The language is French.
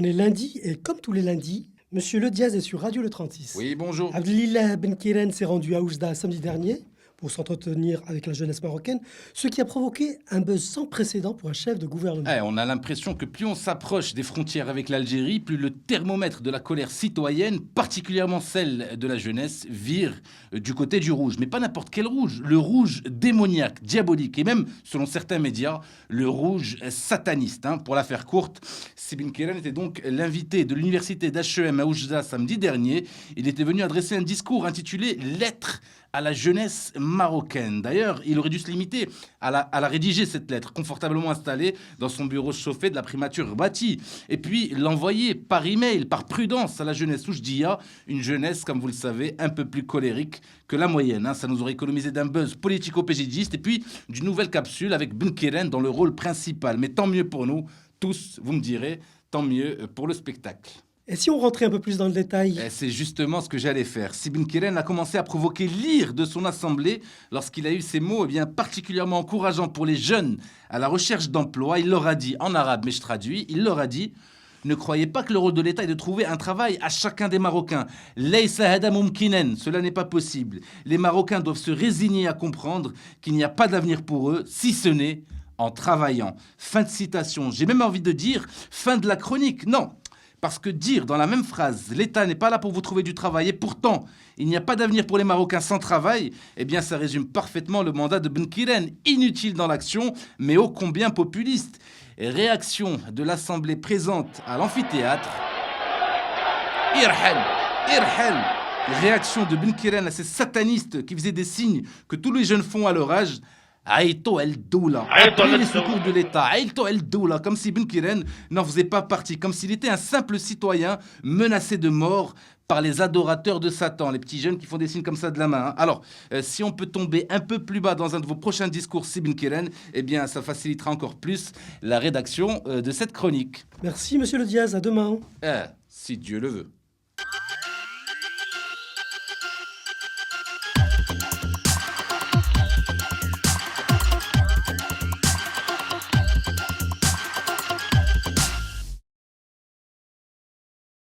On est lundi et comme tous les lundis, Monsieur Le Diaz est sur Radio Le 36. Oui, bonjour. Abdelillah Ben Kiren s'est rendu à Oujda samedi dernier pour s'entretenir avec la jeunesse marocaine, ce qui a provoqué un buzz sans précédent pour un chef de gouvernement. On a l'impression que plus on s'approche des frontières avec l'Algérie, plus le thermomètre de la colère citoyenne, particulièrement celle de la jeunesse, vire du côté du rouge. Mais pas n'importe quel rouge, le rouge démoniaque, diabolique, et même, selon certains médias, le rouge sataniste. Pour la faire courte, Ben Kiren était donc l'invité de l'université d'HEM à Oujda samedi dernier. Il était venu adresser un discours intitulé « Lettre à la jeunesse marocaine ». D'ailleurs, il aurait dû se limiter à la rédiger, cette lettre, confortablement installée dans son bureau chauffé de la primature bâtie. Et puis l'envoyer par email, par prudence à la jeunesse oujdia, une jeunesse, comme vous le savez, un peu plus colérique que la moyenne. Ça nous aurait économisé d'un buzz politico-pégidiste et puis d'une nouvelle capsule avec Ben Kiren dans le rôle principal. Mais tant mieux pour nous, tous, vous me direz, tant mieux pour le spectacle. Et si on rentrait un peu plus dans le détail? C'est justement ce que j'allais faire. Ben Kiren a commencé à provoquer l'ire de son assemblée lorsqu'il a eu ces mots particulièrement encourageants pour les jeunes à la recherche d'emploi. Il leur a dit, en arabe, mais je traduis, il leur a dit: ne croyez pas que le rôle de l'État est de trouver un travail à chacun des Marocains. Laysa hada mumkinen, cela n'est pas possible. Les Marocains doivent se résigner à comprendre qu'il n'y a pas d'avenir pour eux, si ce n'est en travaillant. Fin de citation. J'ai même envie de dire fin de la chronique. Non. Parce que dire dans la même phrase « l'État n'est pas là pour vous trouver du travail et pourtant il n'y a pas d'avenir pour les Marocains sans travail », ça résume parfaitement le mandat de Ben Kiren, inutile dans l'action mais ô combien populiste. Et réaction de l'Assemblée présente à l'amphithéâtre. Irhel. Réaction de Ben Kiren à ces satanistes qui faisaient des signes que tous les jeunes font à leur âge. Aïto el Doula, appelez les secours de l'État, Aïto el Doula, comme si Ben Kiren n'en faisait pas partie, comme s'il était un simple citoyen menacé de mort par les adorateurs de Satan, les petits jeunes qui font des signes comme ça de la main. Alors, si on peut tomber un peu plus bas dans un de vos prochains discours, Ben Kiren, ça facilitera encore plus la rédaction de cette chronique. Merci Monsieur Le Diaz, à demain. Si Dieu le veut.